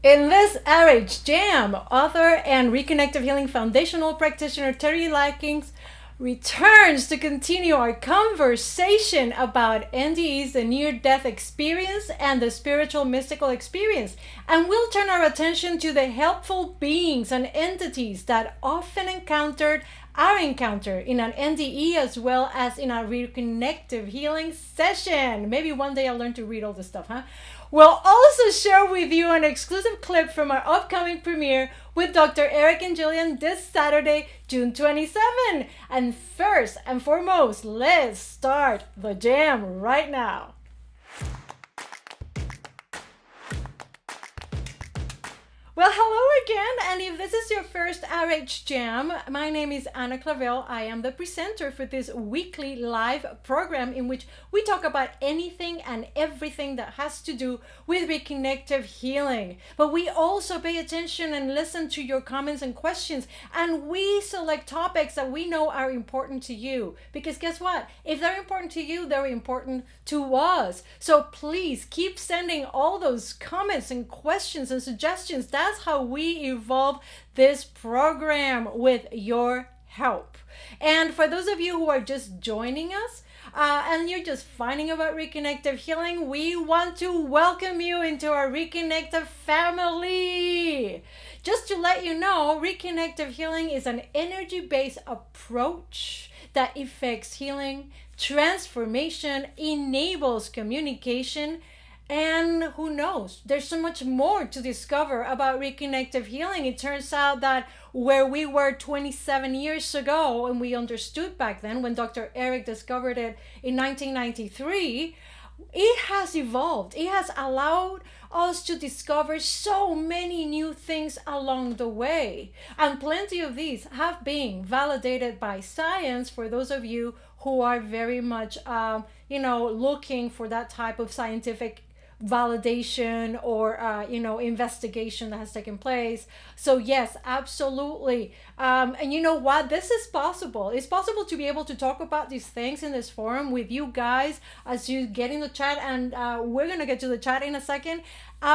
In this RH Jam, author and Reconnective Healing foundational practitioner Terry Lakins returns to continue our conversation about NDEs, the near-death experience, and the spiritual mystical experience. And we'll turn our attention to the helpful beings and entities that often are encountered in an NDE as well as in a Reconnective Healing session. Maybe one day I'll learn to read all this stuff, huh? We'll also share with you an exclusive clip from our upcoming premiere with Dr. Eric and Jillian this Saturday, June 27. And first and foremost, let's start the jam right now. Well, hello again, and if this is your first RH Jam, my name is Ana Clavell. I am the presenter for this weekly live program in which we talk about anything and everything that has to do with reconnective healing. But we also pay attention and listen to your comments and questions, and we select topics that we know are important to you. Because guess what? If they're important to you, they're important to us. So please keep sending all those comments and questions and suggestions. That's how we evolve this program with your help. And for those of you who are just joining us, and you're just finding about Reconnective Healing, we want to welcome you into our Reconnective family. Just to let you know, Reconnective Healing is an energy-based approach that effects healing, transformation, enables communication, and who knows, there's so much more to discover about reconnective healing. It turns out that where we were 27 years ago, and we understood back then when Dr. Eric discovered it in 1993, it has evolved. It has allowed us to discover so many new things along the way. And plenty of these have been validated by science for those of you who are very much, looking for that type of scientific validation or investigation that has taken place. So yes, absolutely. And you know what, this is possible. It's possible to be able to talk about these things in this forum with you guys as you get in the chat, and we're gonna get to the chat in a second,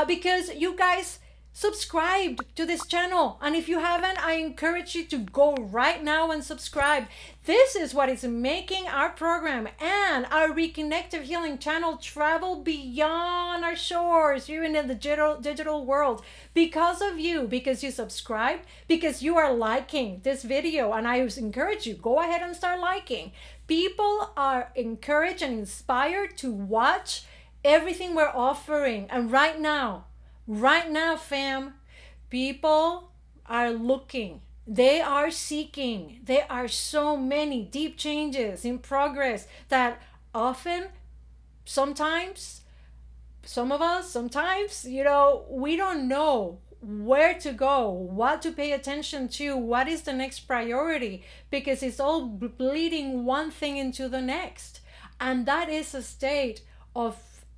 because you guys subscribed to this channel, and if you haven't, I encourage you to go right now and subscribe. This is what is making our program and our Reconnective Healing channel travel beyond our shores here in the digital world, because of you, because you subscribe, because you are liking this video. And I encourage you, go ahead and start liking. People are encouraged and inspired to watch everything we're offering. And right now, fam, people are looking, they are seeking. There are so many deep changes in progress that often, sometimes, some of us, sometimes, we don't know where to go, what to pay attention to, what is the next priority, because it's all bleeding one thing into the next. And that is a state of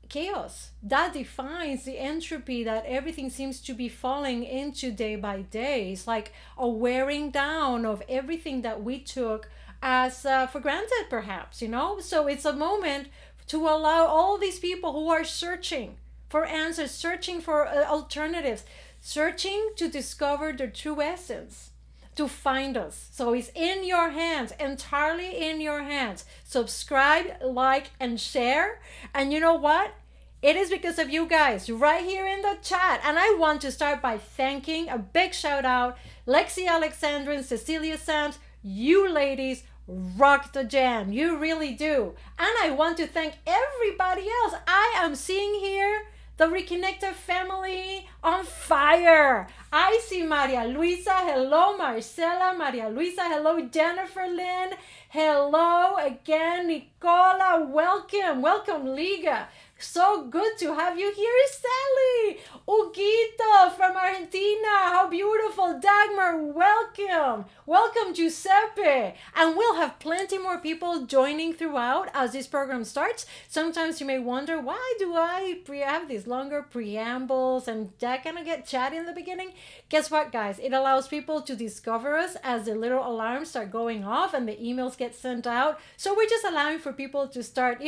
chaos that defines the entropy that everything seems to be falling into day by day. It's like a wearing down of everything that we took as for granted, perhaps, so it's a moment to allow all these people who are searching for answers, searching for alternatives, searching to discover their true essence, to find us. So it's in your hands, entirely in your hands. Subscribe, like, and share. And you know what? It is because of you guys right here in the chat. And I want to start by thanking, a big shout out, Lexi Alexandrin, Cecilia Sams. You ladies rock the jam. You really do. And I want to thank everybody else. I am seeing here the Reconnective family on fire. I see Maria Luisa. Hello, Marcela. Maria Luisa. Hello, Jennifer Lynn. Hello again, Nicola. Welcome, Liga. So good to have you here, Sally. Huguito from Argentina. How beautiful. Dagmar, welcome. Welcome, Giuseppe. And we'll have plenty more people joining throughout as this program starts. Sometimes you may wonder, why do I have these longer preambles and that kind of get chatty in the beginning? Guess what, guys? It allows people to discover us as the little alarms start going off and the emails get sent out. So we're just allowing for people to start,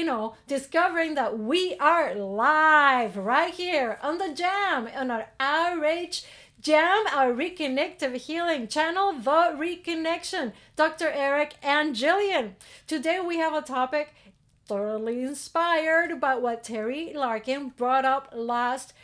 discovering that we are live right here on the jam on our RH Jam, our Reconnective Healing channel, the Reconnection. Dr. Eric and Jillian. Today we have a topic thoroughly inspired by what Terry Larkin brought up last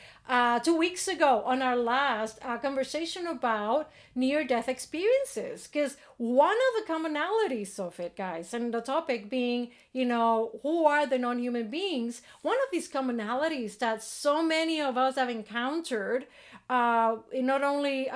2 weeks ago on our last conversation about near-death experiences. Because one of the commonalities of it, guys, and the topic being, who are the non-human beings? One of these commonalities that so many of us have encountered, not only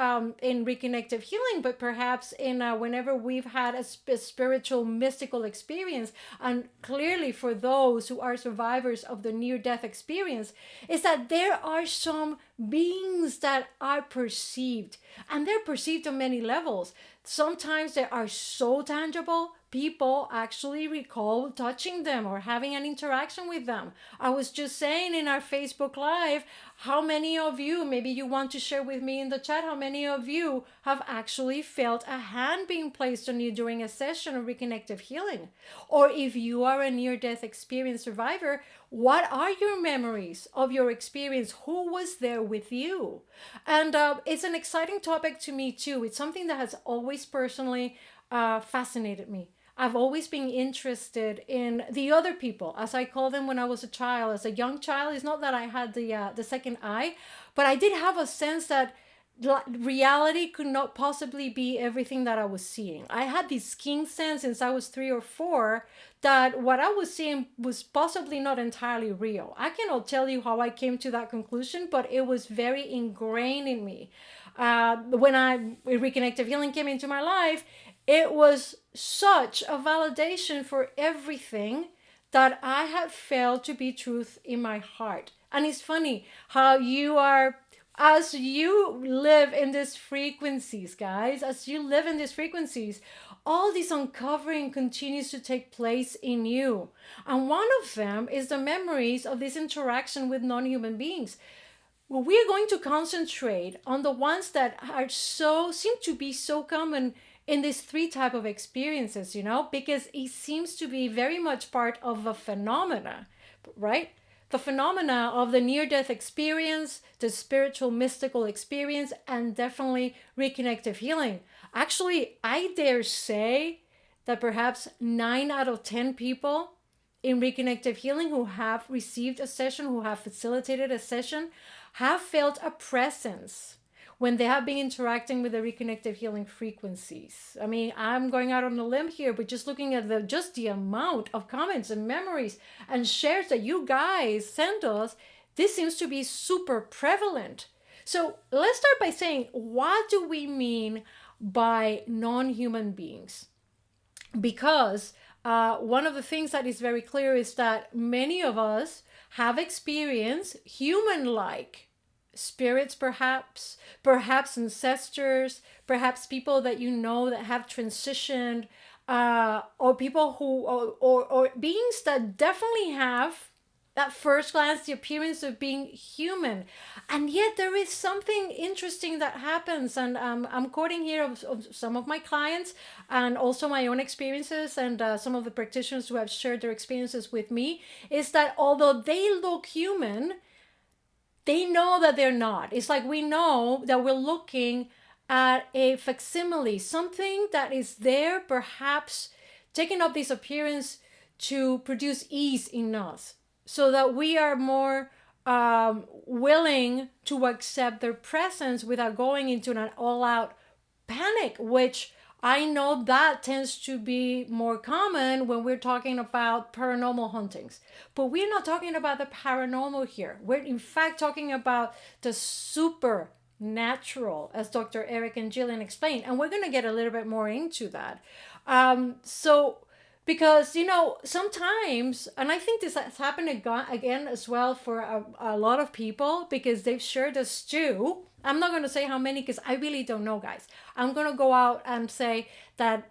in Reconnective Healing, but perhaps in whenever we've had a spiritual, mystical experience, and clearly for those who are survivors of the near-death experience, is that there are some beings that are perceived, and they're perceived on many levels. Sometimes they are so tangible, people actually recall touching them or having an interaction with them. I was just saying in our Facebook Live, how many of you, maybe you want to share with me in the chat, how many of you have actually felt a hand being placed on you during a session of Reconnective Healing? Or if you are a near-death experience survivor, what are your memories of your experience? Who was there with you? And it's an exciting topic to me too. It's something that has always personally fascinated me. I've always been interested in the other people, as I call them when I was a child. As a young child, it's not that I had the second eye, but I did have a sense that reality could not possibly be everything that I was seeing. I had this keen sense since I was 3 or 4 that what I was seeing was possibly not entirely real. I cannot tell you how I came to that conclusion, but it was very ingrained in me. When Reconnective Healing came into my life, it was such a validation for everything that I had felt to be truth in my heart. And it's funny how you are, as you live in these frequencies, guys, as you live in these frequencies, all this uncovering continues to take place in you. And one of them is the memories of this interaction with non-human beings. Well, we are going to concentrate on the ones that seem to be so common in these 3 type of experiences, because it seems to be very much part of a phenomena, right? The phenomena of the near-death experience, the spiritual, mystical experience, and definitely Reconnective Healing. Actually, I dare say that perhaps 9 out of 10 people in Reconnective Healing who have received a session, who have facilitated a session, have felt a presence when they have been interacting with the Reconnective Healing frequencies. I mean, I'm going out on a limb here, but just looking at the amount of comments and memories and shares that you guys send us, this seems to be super prevalent. So let's start by saying, what do we mean by non-human beings? Because one of the things that is very clear is that many of us have experienced human-like spirits, perhaps ancestors, perhaps people that that have transitioned, or people who, or beings that definitely have, at first glance, the appearance of being human. And yet there is something interesting that happens. And I'm quoting here of some of my clients and also my own experiences and some of the practitioners who have shared their experiences with me, is that although they look human, they know that they're not. It's like we know that we're looking at a facsimile, something that is there, perhaps taking up this appearance to produce ease in us, so that we are more willing to accept their presence without going into an all-out panic, which I know that tends to be more common when we're talking about paranormal hauntings. But we're not talking about the paranormal here. We're in fact talking about the supernatural, as Dr. Eric and Jillian explained. And we're going to get a little bit more into that. Because, sometimes, and I think this has happened again as well for a lot of people, because they've shared this too. I'm not going to say how many, because I really don't know, guys. I'm going to go out and say that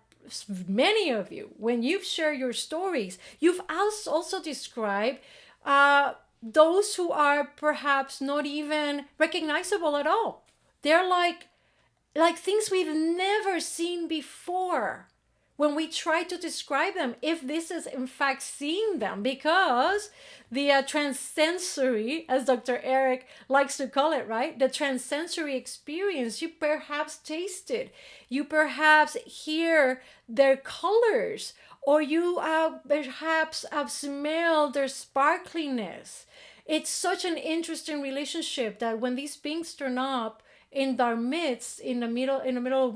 many of you, when you've shared your stories, you've also described those who are perhaps not even recognizable at all. They're like things we've never seen before. when we try to describe them, if this is in fact seeing them, because the transsensory, as Dr. Eric likes to call it, right? The transsensory experience, you perhaps taste it, you perhaps hear their colors, or you perhaps have smelled their sparkliness. It's such an interesting relationship that when these beings turn up in our midst, in the middle of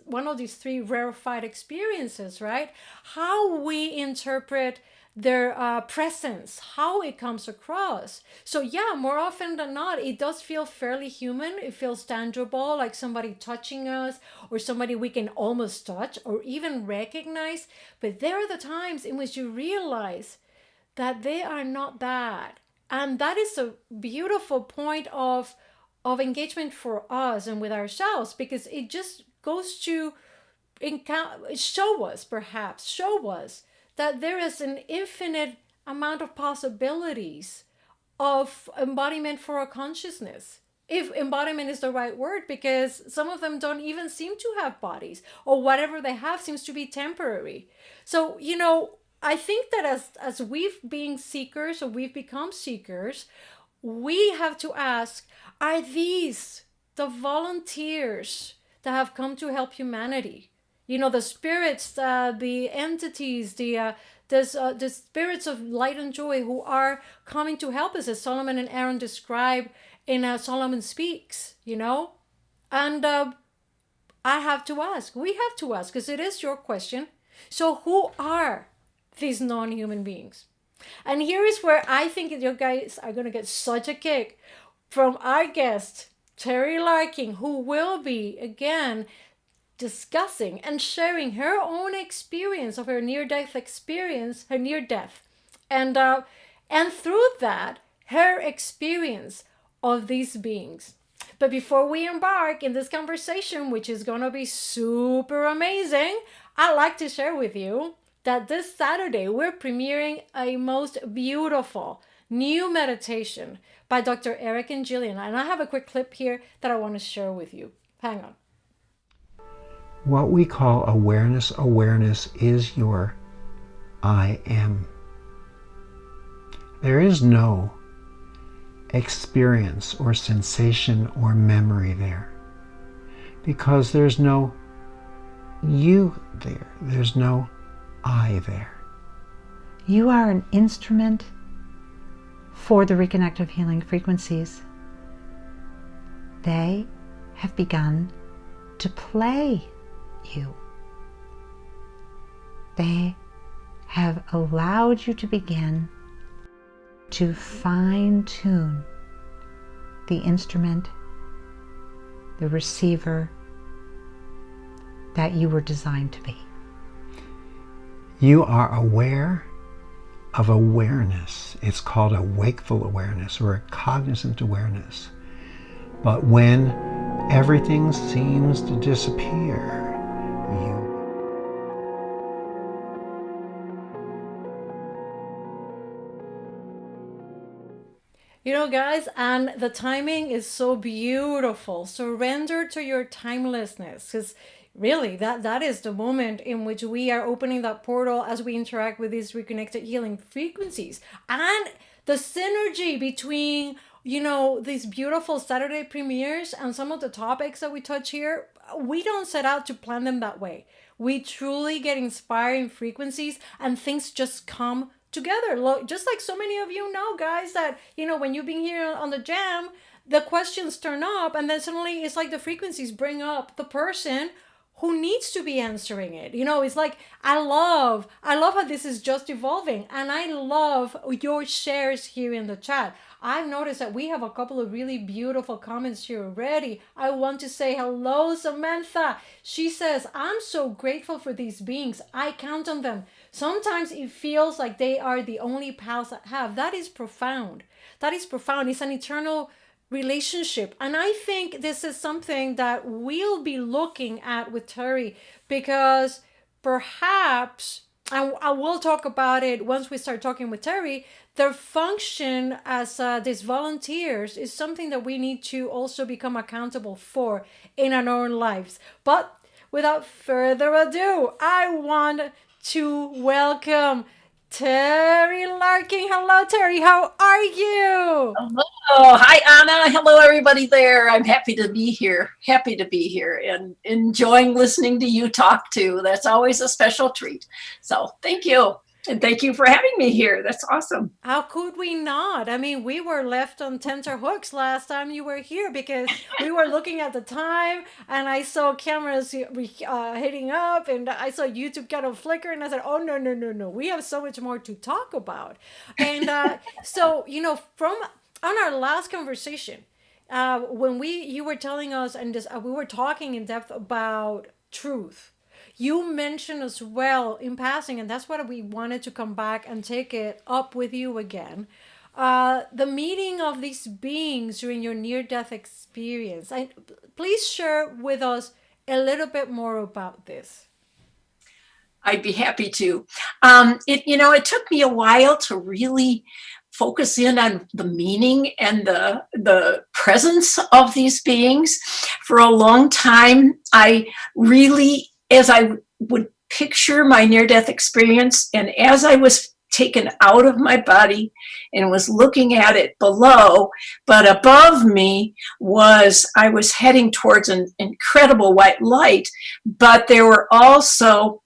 one of these three rarefied experiences, right? How we interpret their presence, how it comes across. So yeah, more often than not, it does feel fairly human. It feels tangible, like somebody touching us, or somebody we can almost touch or even recognize. But there are the times in which you realize that they are not that. And that is a beautiful point of engagement for us and with ourselves, because it just goes to show us that there is an infinite amount of possibilities of embodiment for our consciousness. If embodiment is the right word, because some of them don't even seem to have bodies, or whatever they have seems to be temporary. So, I think that as we've been seekers, or we've become seekers, we have to ask, are these the volunteers that have come to help humanity? The spirits, the entities, the spirits of light and joy who are coming to help us, as Solomon and Aaron describe in Solomon Speaks, And I have to ask, we have to ask, because it is your question. So who are these non-human beings? And here is where I think you guys are going to get such a kick from our guest, Terry Larkin, who will be, again, discussing and sharing her own experience of her near-death experience, and through that, her experience of these beings. But before we embark in this conversation, which is going to be super amazing, I'd like to share with you that this Saturday we're premiering a most beautiful new meditation by Dr. Eric and Jillian. And I have a quick clip here that I want to share with you. Hang on. What we call awareness is your I am. There is no experience or sensation or memory there, because there's no you there. There's no I there. You are an instrument for the Reconnective Healing frequencies. They have begun to play you. They have allowed you to begin to fine-tune the instrument, the receiver that you were designed to be. You are aware of awareness. It's called a wakeful awareness or a cognizant awareness. But when everything seems to disappear, guys, and the timing is so beautiful. Surrender to your timelessness, because really that is the moment in which we are opening that portal as we interact with these reconnected healing frequencies. And the synergy between these beautiful Saturday premieres and some of the topics that we touch here, we don't set out to plan them that way. We truly get inspiring frequencies and things just come together. Look, just like so many of you know, guys, that when you've been here on the jam, the questions turn up and then suddenly it's like the frequencies bring up the person who needs to be answering it. It's like, I love how this is just evolving, and I love your shares here in the chat. I've noticed that we have a couple of really beautiful comments here already. I want to say hello, Samantha. She says, I'm so grateful for these beings. I count on them. Sometimes it feels like they are the only pals I have. That is profound. It's an eternal relationship. And I think this is something that we'll be looking at with Terry, because perhaps, I will talk about it once we start talking with Terry, their function as these volunteers is something that we need to also become accountable for in our own lives. But without further ado, I want to welcome Terry Larkin. Hello, Terry. How are you? Oh, hi, Ana. Hello, everybody there. I'm happy to be here. Happy to be here and enjoying listening to you talk too. That's always a special treat. So thank you. And thank you for having me here. That's awesome. How could we not? I mean, we were left on tenterhooks last time you were here because we were looking at the time and I saw cameras hitting up and I saw YouTube kind of flicker and I said, oh, no, no, no, no. We have so much more to talk about. And so, from on our last conversation, when you were telling us and we were talking in depth about truth, you mentioned as well in passing, and that's what we wanted to come back and take it up with you again. The meeting of these beings during your near-death experience. Please share with us a little bit more about this. I'd be happy to. It took me a while to really focus in on the meaning and the presence of these beings. For a long time, I really, as I would picture my near-death experience, and as I was taken out of my body and was looking at it below, but above me I was heading towards an incredible white light, but there were also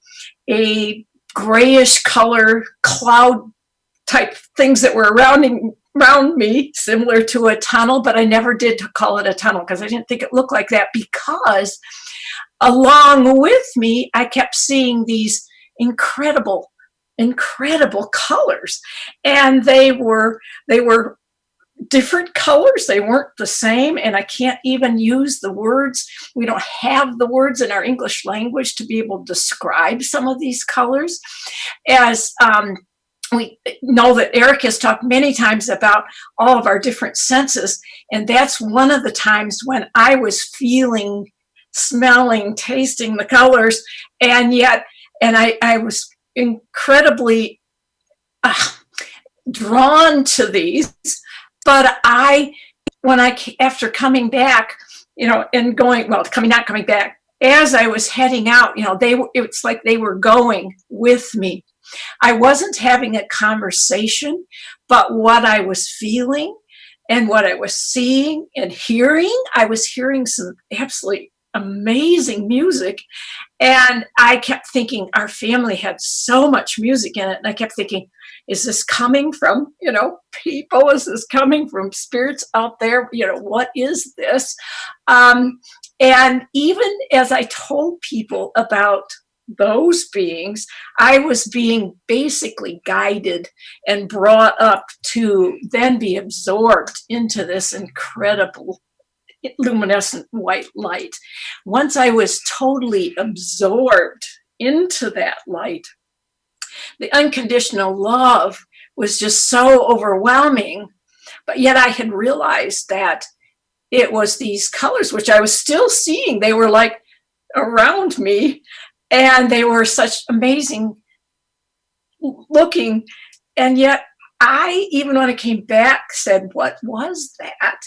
a grayish color cloud type things that were around me, similar to a tunnel, but I never did call it a tunnel because I didn't think it looked like that, because along with me, I kept seeing these incredible colors. And they were different colors. They weren't the same. And I can't even use the words. We don't have the words in our English language to be able to describe some of these colors. As we know that Eric has talked many times about all of our different senses. And that's one of the times when I was feeling, smelling, tasting the colors. And I was incredibly drawn to these. But after coming back, and not coming back, as I was heading out, it's like they were going with me. I wasn't having a conversation, but what I was feeling and what I was seeing and hearing, I was hearing some absolutely amazing music. And I kept thinking our family had so much music in it. And I kept thinking, is this coming from, people? Is this coming from spirits out there? What is this? And even as I told people about those beings, I was being basically guided and brought up to then be absorbed into this incredible luminescent white light. Once I was totally absorbed into that light, the unconditional love was just so overwhelming. But yet I had realized that it was these colors, which I was still seeing. They were like around me, and they were such amazing looking. And yet I, even when I came back, said, what was that?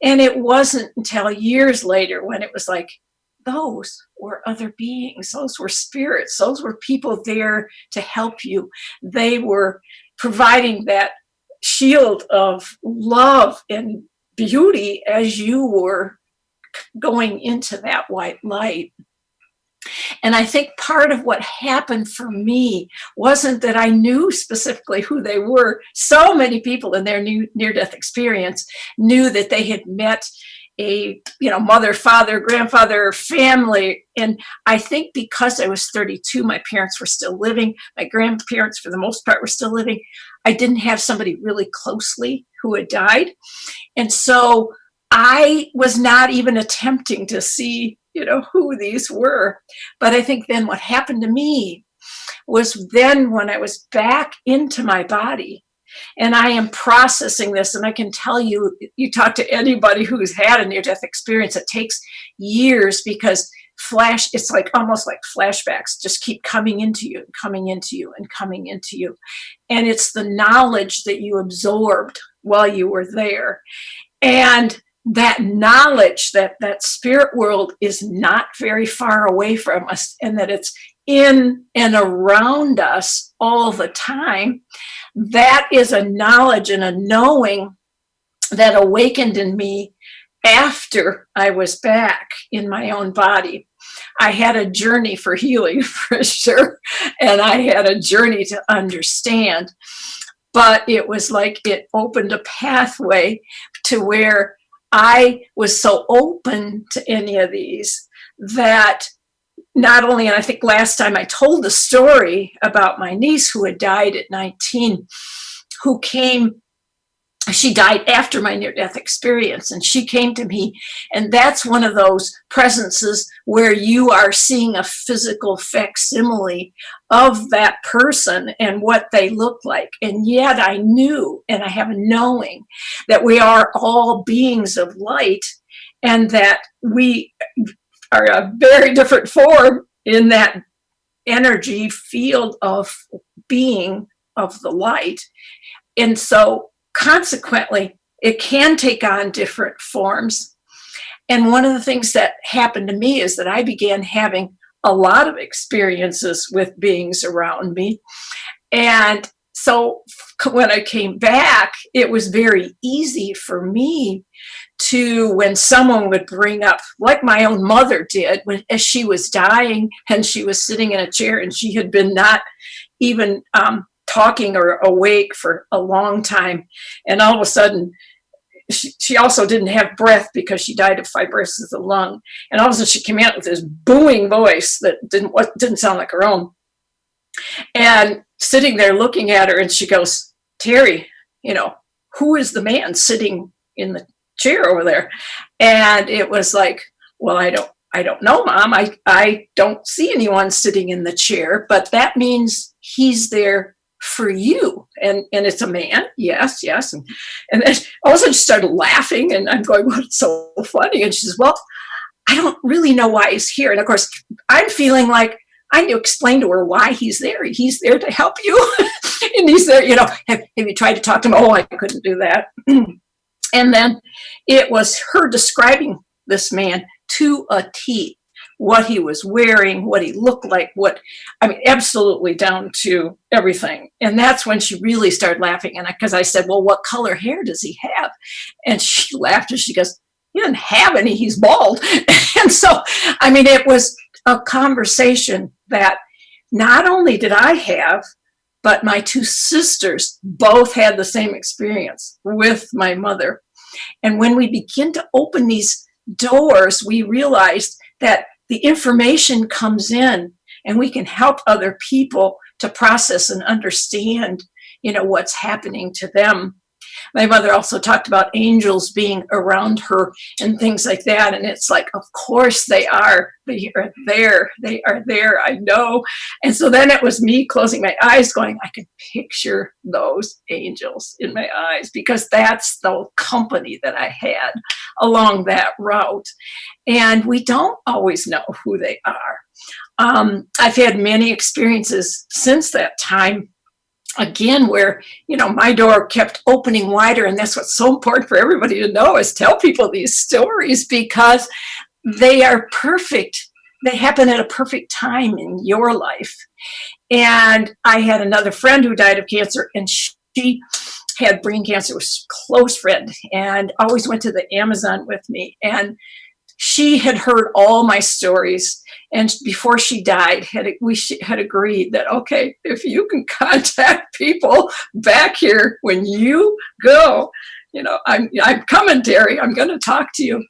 And it wasn't until years later when it was like, those were other beings. Those were spirits. Those were people there to help you. They were providing that shield of love and beauty as you were going into that white light. And I think part of what happened for me wasn't that I knew specifically who they were. So many people in their near-death experience knew that they had met a mother, father, grandfather, family. And I think because I was 32, my parents were still living. My grandparents, for the most part, were still living. I didn't have somebody really closely who had died. And so I was not even attempting to see who these were. But I think then what happened to me was then when I was back into my body, and I am processing this, and I can tell you, you talk to anybody who's had a near-death experience, it takes years because it's like almost like flashbacks just keep coming into you, and coming into you, and coming into you. And it's the knowledge that you absorbed while you were there. And that knowledge that that spirit world is not very far away from us, and that it's in and around us all the time, that is a knowledge and a knowing that awakened in me after I was back in my own body. I had a journey for healing for sure, and I had a journey to understand, but it was like it opened a pathway to where I was so open to any of these that not only, and I think last time I told the story about my niece who had died at 19, who came, she died after my near-death experience, and she came to me, and that's one of those presences where you are seeing a physical facsimile of that person and what they look like. And yet I knew, and I have a knowing, that we are all beings of light, and that we are a very different form in that energy field of being of the light. And so consequently, it can take on different forms. And one of the things that happened to me is that I began having a lot of experiences with beings around me. And so when I came back, it was very easy for me to, when someone would bring up, like my own mother did, as she was dying and she was sitting in a chair and she had been not even talking or awake for a long time. And all of a sudden, she also didn't have breath because she died of fibrosis of the lung. And all of a sudden she came out with this booming voice that didn't sound like her own. And sitting there looking at her, and she goes, "Terry, who is the man sitting in the chair over there?" And it was like, "Well, I don't know, Mom. I don't see anyone sitting in the chair, but that means he's there for you." And it's a man. Yes. And then all of a sudden she started laughing, and I'm going, "What's so funny?" And she says, "Well, I don't really know why he's here." And of course, I'm feeling like I need to explain to her why he's there. He's there to help you. And he's there, have you tried to talk to him? Oh, I couldn't do that. And then it was her describing this man to a T, what he was wearing, what he looked like, absolutely down to everything. And that's when she really started laughing. And because I said, "Well, what color hair does he have?" And she laughed, and she goes, "He doesn't have any, he's bald." And so, it was a conversation that not only did I have, but my two sisters both had the same experience with my mother. And when we begin to open these doors, we realized that the information comes in, and we can help other people to process and understand, what's happening to them. My mother also talked about angels being around her and things like that. And it's like, of course they are. They are there. They are there. I know. And so then it was me closing my eyes going, I can picture those angels in my eyes, because that's the company that I had along that route. And we don't always know who they are. I've had many experiences since that time, again, where, my door kept opening wider. And that's what's so important for everybody to know, is tell people these stories, because they are perfect. They happen at a perfect time in your life. And I had another friend who died of cancer, and she had brain cancer, was a close friend, and always went to the Amazon with me. And she had heard all my stories, and before she died, we had agreed that, okay, if you can contact people back here when you go, I'm coming, Terry. I'm going to talk to you.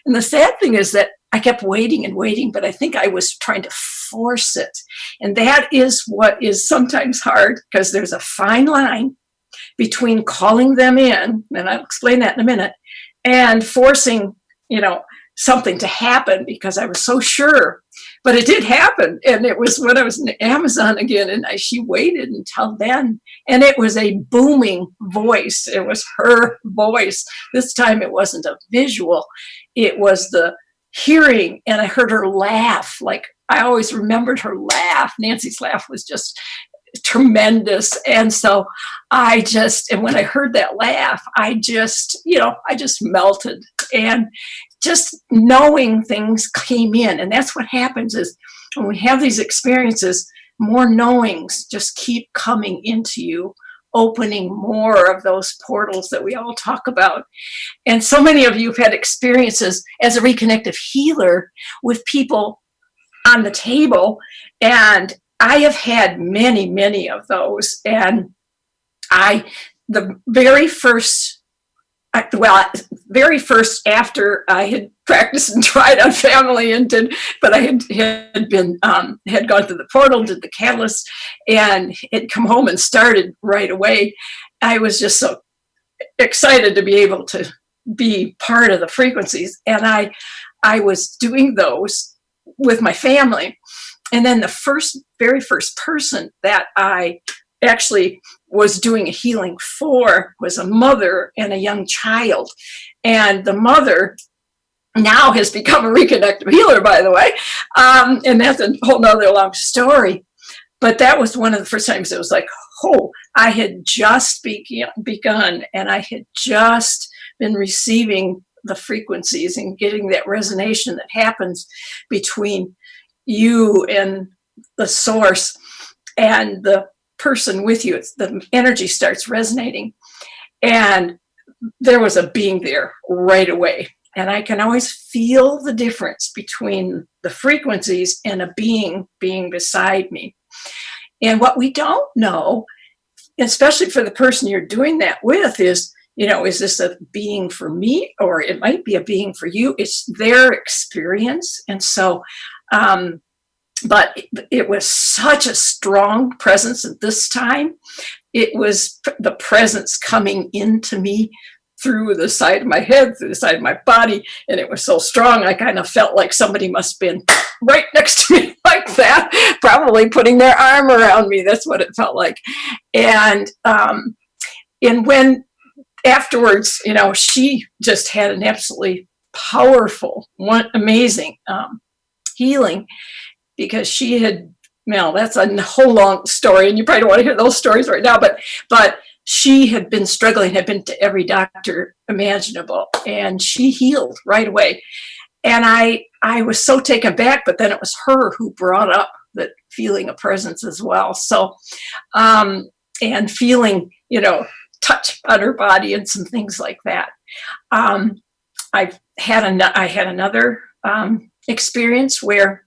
And the sad thing is that I kept waiting and waiting, but I think I was trying to force it. And that is what is sometimes hard, because there's a fine line between calling them in, and I'll explain that in a minute, and forcing, something to happen, because I was so sure. But it did happen. And it was when I was in Amazon again, and she waited until then. And it was a booming voice. It was her voice. This time it wasn't a visual. It was the hearing. And I heard her laugh. Like, I always remembered her laugh. Nancy's laugh was just tremendous. And so and when I heard that laugh, I just melted. And just knowing things came in. And that's what happens is when we have these experiences, more knowings just keep coming into you, opening more of those portals that we all talk about. And so many of you have had experiences as a reconnective healer with people on the table. And I have had many, many of those. And the very first after I had practiced and tried on family but I had gone through the portal, did the catalyst, and had come home and started right away. I was just so excited to be able to be part of the frequencies. And I was doing those with my family. And then the very first person that I actually was doing a healing for was a mother and a young child. And the mother now has become a reconnective healer, by the way. And that's a whole nother long story. But that was one of the first times it was like, I had just begun, and I had just been receiving the frequencies and getting that resonation that happens between you and the source and the person with you. The energy starts resonating, and there was a being there right away. And I can always feel the difference between the frequencies and a being beside me. And what we don't know, especially for the person you're doing that with, is this a being for me, or it might be a being for you? It's their experience. And so, but it was such a strong presence at this time. It was the presence coming into me through the side of my head, through the side of my body. And it was so strong, I kind of felt like somebody must have been right next to me like that, probably putting their arm around me. That's what it felt like. And when afterwards, she just had an absolutely powerful, amazing healing, because she had, that's a whole long story, and you probably don't want to hear those stories right now, but she had been struggling, had been to every doctor imaginable, and she healed right away. And I was so taken back, but then it was her who brought up that feeling of presence as well. So, and feeling, touch on her body and some things like that. I had another experience where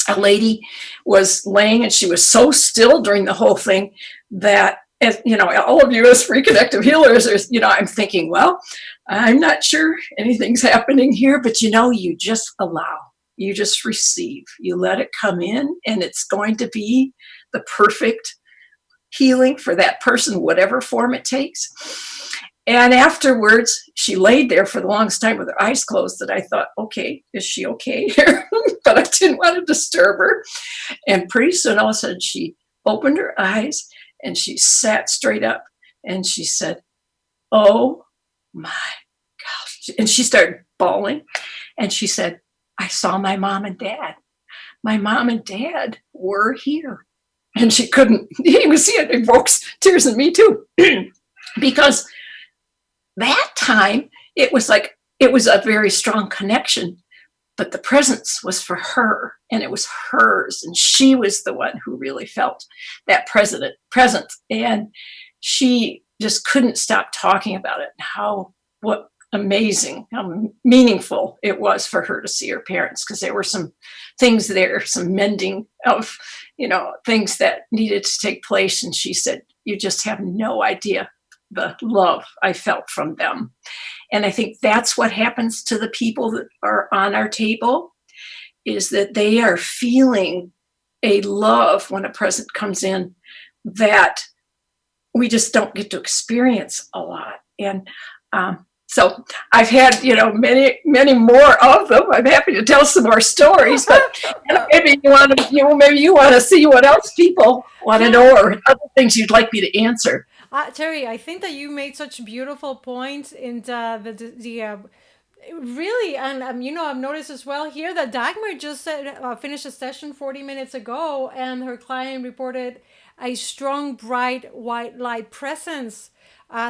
a lady was laying, and she was so still during the whole thing that, as all of you as reconnective healers, I'm thinking, well, I'm not sure anything's happening here, but you just allow, you just receive, you let it come in, and it's going to be the perfect healing for that person, whatever form it takes. And afterwards, she laid there for the longest time with her eyes closed, that I thought, okay, is she okay here? But I didn't want to disturb her. And pretty soon, all of a sudden, she opened her eyes, and she sat straight up, and she said, oh my gosh. And she started bawling, and she said, I saw my mom and dad. My mom and dad were here. And she couldn't, you can see it evokes tears in me too. Because that time, it was a very strong connection, but the presence was for her, and it was hers, and she was the one who really felt that presence. And she just couldn't stop talking about it, and what amazing, how meaningful it was for her to see her parents, because there were some things there, some mending of, things that needed to take place. And she said, you just have no idea the love I felt from them. And I think that's what happens to the people that are on our table, is that they are feeling a love when a present comes in that we just don't get to experience a lot. And so I've had, many, many more of them. I'm happy to tell some more stories, but maybe you want to see what else people want to know, or other things you'd like me to answer. Terry, I think that you made such beautiful points in the really, and I've noticed as well here that Dagmar just finished a session 40 minutes ago, and her client reported a strong, bright, white light presence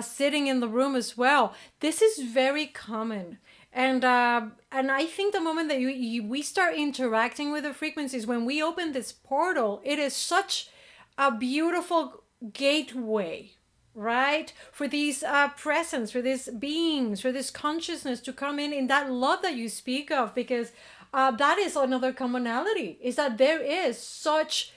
sitting in the room as well. This is very common. And I think the moment that we start interacting with the frequencies, when we open this portal, it is such a beautiful gateway, right? For these presence, for these beings, for this consciousness to come in that love that you speak of, because that is another commonality, is that there is such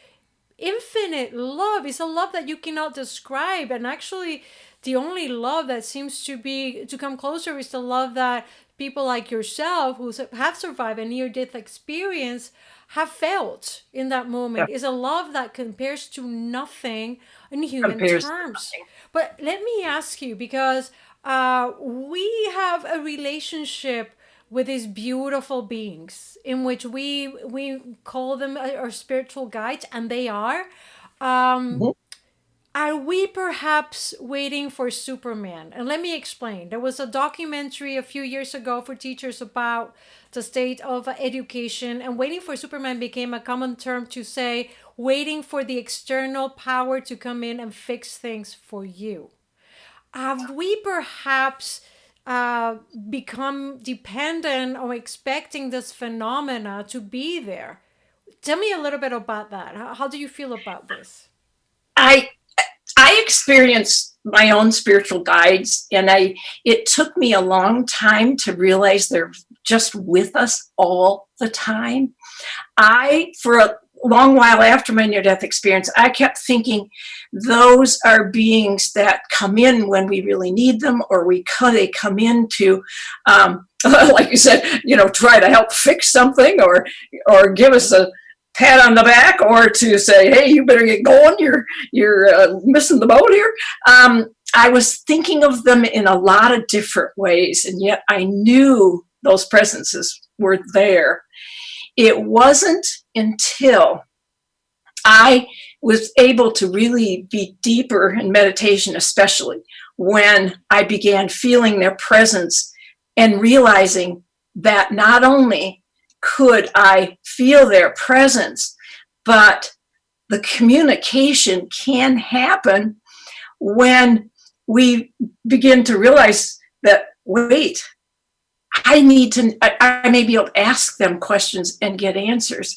infinite love. It's a love that you cannot describe. And actually, the only love that seems to come closer is the love that people like yourself who have survived a near-death experience have felt in that moment. Is a love that compares to nothing in human terms. But let me ask you, because we have a relationship with these beautiful beings in which we call them our spiritual guides, and they are. Are we perhaps waiting for Superman? And let me explain. There was a documentary a few years ago for teachers about the state of education, and waiting for Superman became a common term to say waiting for the external power to come in and fix things for you. Have we perhaps become dependent or expecting this phenomena to be there? Tell me a little bit about that. How do you feel about this? I experienced my own spiritual guides, and it took me a long time to realize they're just with us all the time. For a long while after my near-death experience, I kept thinking those are beings that come in when we really need them, or they come in to, like you said, try to help fix something, or give us a pat on the back, or to say, hey, you better get going, you're missing the boat here. I was thinking of them in a lot of different ways, and yet I knew those presences were there. It wasn't until I was able to really be deeper in meditation, especially when I began feeling their presence and realizing that not only could I feel their presence, but the communication can happen when we begin to realize that, wait, I may be able to ask them questions and get answers.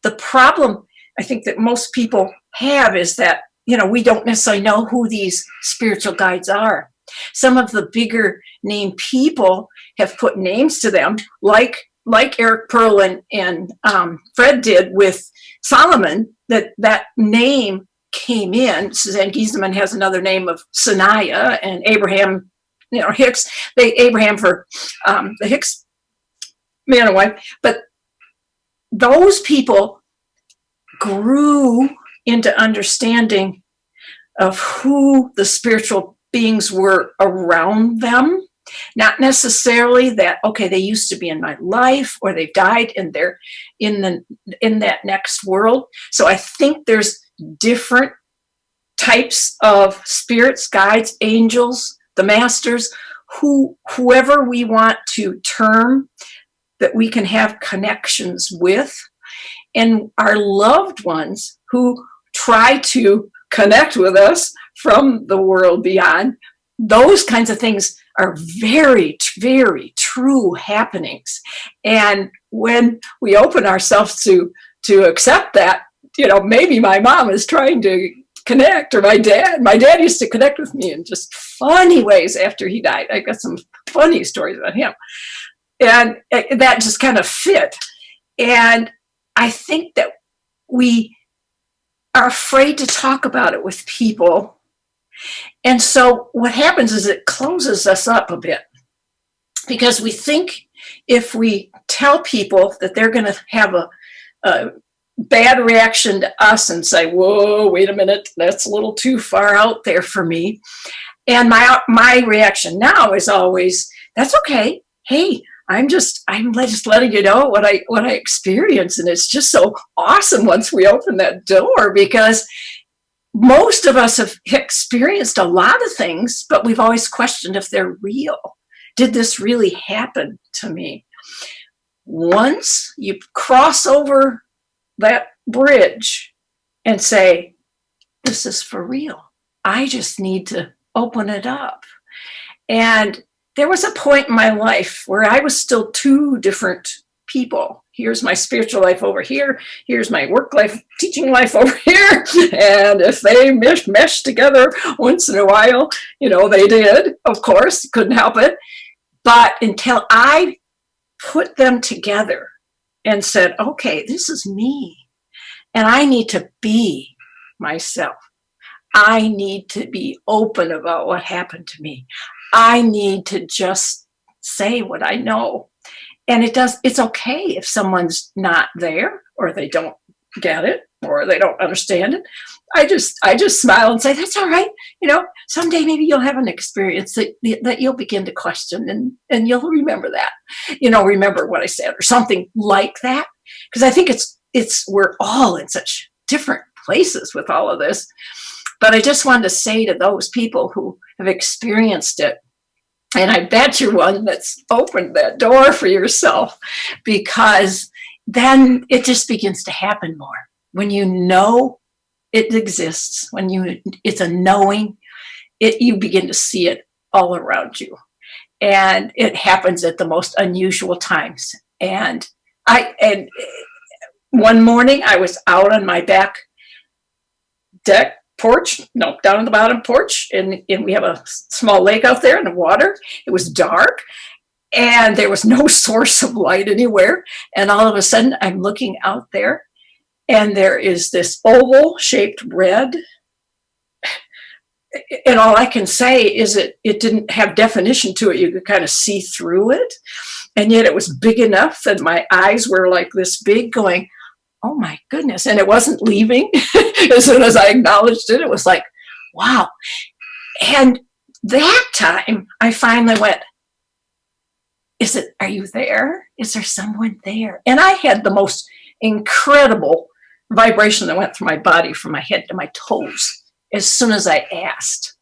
The problem I think that most people have is that, we don't necessarily know who these spiritual guides are. Some of the bigger name people have put names to them, like Eric Pearl and Fred did with Solomon, that name came in. Suzanne Giesemann has another name of Sanaya, and Abraham, Hicks, Abraham for the Hicks man and wife. But those people grew into understanding of who the spiritual beings were around them. Not necessarily that, okay, they used to be in my life, or they've died and they're in that next world. So I think there's different types of spirits, guides, angels, the masters, whoever we want to term that we can have connections with, and our loved ones who try to connect with us from the world beyond. Those kinds of things are very, very true happenings. And when we open ourselves to accept that, maybe my mom is trying to connect, or my dad used to connect with me in just funny ways after he died. I got some funny stories about him. And that just kind of fit. And I think that we are afraid to talk about it with people. And so what happens is it closes us up a bit, because we think if we tell people that they're going to have a bad reaction to us and say, whoa, wait a minute, that's a little too far out there for me. And my reaction now is always, that's okay. Hey, I'm just letting you know what I experience. And it's just so awesome once we open that door, because most of us have experienced a lot of things, but we've always questioned if they're real. Did this really happen to me? Once you cross over that bridge and say, this is for real. I just need to open it up. And there was a point in my life where I was still two different people. Here's my spiritual life over here. Here's my work life, teaching life over here. And if they mesh together once in a while, they did, of course, couldn't help it. But until I put them together and said, okay, this is me, and I need to be myself. I need to be open about what happened to me. I need to just say what I know. And it's okay if someone's not there, or they don't get it, or they don't understand it. I just smile and say, that's all right. Someday maybe you'll have an experience that you'll begin to question, and you'll remember that, remember what I said, or something like that. Because I think we're all in such different places with all of this. But I just wanted to say to those people who have experienced it, and I bet you're one that's opened that door for yourself, because then it just begins to happen more. When you know it exists, it's a knowing, you begin to see it all around you. And it happens at the most unusual times. And one morning I was out on my back down on the bottom porch, and we have a small lake out there in the water. It was dark, and there was no source of light anywhere. And all of a sudden, I'm looking out there, and there is this oval-shaped red. And all I can say is it didn't have definition to it. You could kind of see through it. And yet it was big enough that my eyes were like this big, going, oh my goodness. And it wasn't leaving. As soon as I acknowledged it, it was like, wow. And that time I finally went, are you there? Is there someone there? And I had the most incredible vibration that went through my body from my head to my toes as soon as I asked.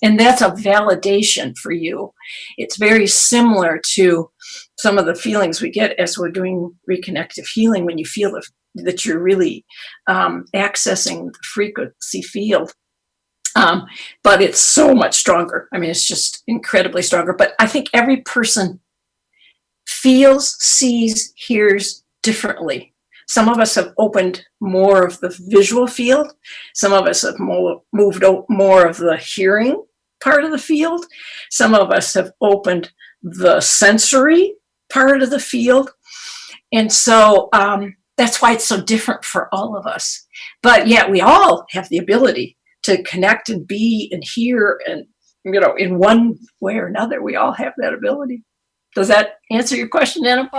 And that's a validation for you. It's very similar to some of the feelings we get as we're doing reconnective healing, when you feel that you're really accessing the frequency field. But it's so much stronger. I mean, it's just incredibly stronger. But I think every person feels, sees, hears differently. Some of us have opened more of the visual field. Some of us have moved more of the hearing part of the field. Some of us have opened the sensory part of the field. And so that's why it's so different for all of us. But yet we all have the ability to connect and be and hear, and, in one way or another, we all have that ability. Does that answer your question, Anna?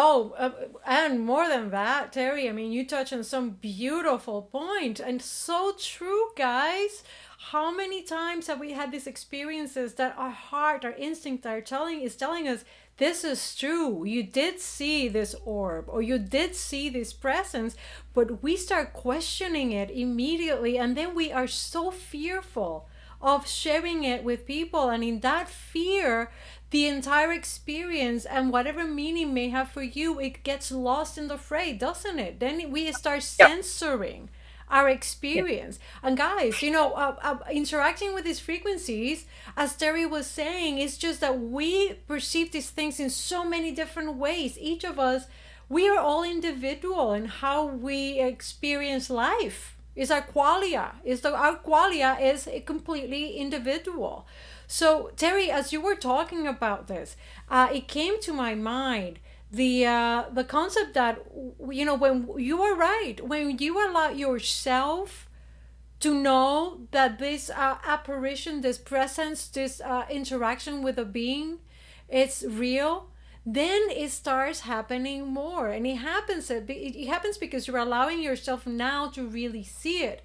And more than that, Terry, I mean, you touch on some beautiful point, and so true, guys. How many times have we had these experiences that our heart, our instinct is telling us, this is true. You did see this orb, or you did see this presence, but we start questioning it immediately, and then we are so fearful of sharing it with people. And in that fear, the entire experience and whatever meaning may have for you, it gets lost in the fray, doesn't it? Then we start censoring our experience. And guys, interacting with these frequencies, as Terry was saying, it's just that we perceive these things in so many different ways. Each of us, we are all individual in how we experience life. It's our qualia. Our qualia is completely individual. So Terry, as you were talking about this, it came to my mind the concept that, when you are right, when you allow yourself to know that this apparition, this presence, this interaction with a being, it's real, then it starts happening more. And it happens because you're allowing yourself now to really see it.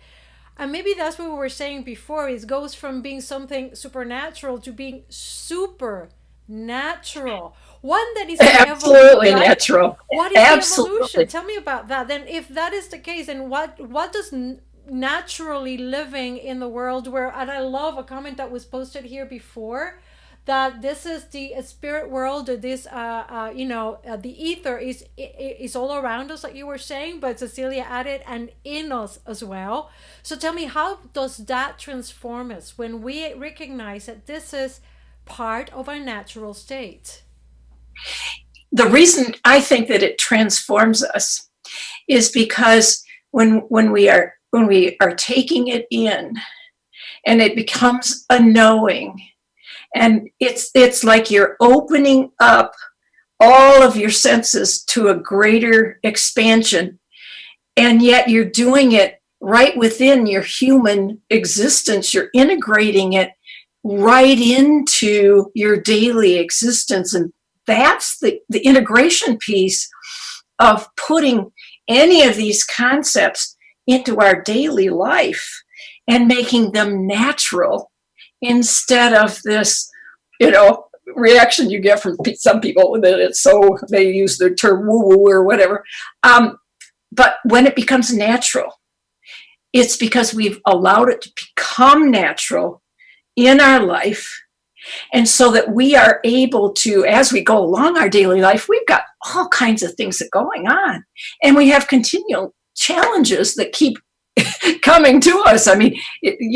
And maybe that's what we were saying before. It goes from being something supernatural to being super natural. One that is absolutely natural. What is absolutely the evolution? Tell me about that. Then if that is the case, then what does naturally living in the world where, and I love a comment that was posted here before, that this is the spirit world, that this, the ether is all around us, like you were saying, but Cecilia added, and in us as well. So tell me, how does that transform us when we recognize that this is part of our natural state? The reason I think that it transforms us is because when we are taking it in, and it becomes a knowing, and it's like you're opening up all of your senses to a greater expansion, and yet you're doing it right within your human existence. You're integrating it right into your daily existence, and that's the integration piece of putting any of these concepts into our daily life and making them natural, instead of this, reaction you get from some people that it's so, they use the term woo-woo or whatever. But when it becomes natural, it's because we've allowed it to become natural in our life. And so that we are able to, as we go along our daily life, we've got all kinds of things that are going on. And we have continual challenges that keep coming to us. I mean,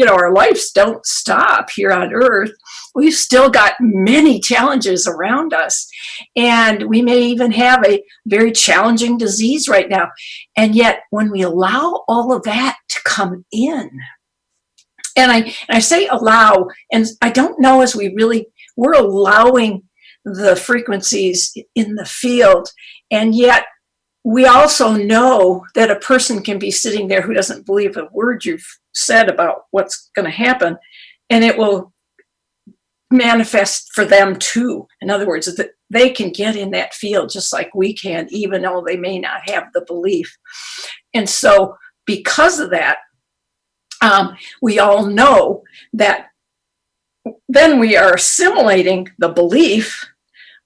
our lives don't stop here on Earth. We've still got many challenges around us. And we may even have a very challenging disease right now. And yet, when we allow all of that to come in, and I say allow, and I don't know as we're allowing the frequencies in the field, and yet we also know that a person can be sitting there who doesn't believe a word you've said about what's going to happen, and it will manifest for them too. In other words, that they can get in that field just like we can, even though they may not have the belief. And so because of that, we all know that then we are assimilating the belief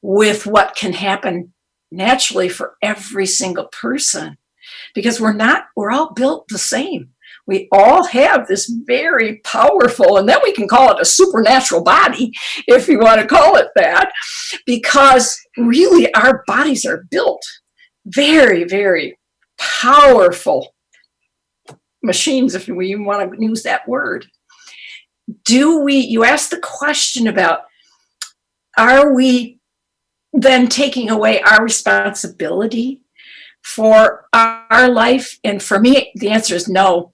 with what can happen naturally for every single person, because we're all built the same. We all have this very powerful, and then we can call it a supernatural body, if you want to call it that, because really our bodies are built very, very powerful machines, if we even want to use that word. You asked the question about, are we then taking away our responsibility for our life? And for me, the answer is no.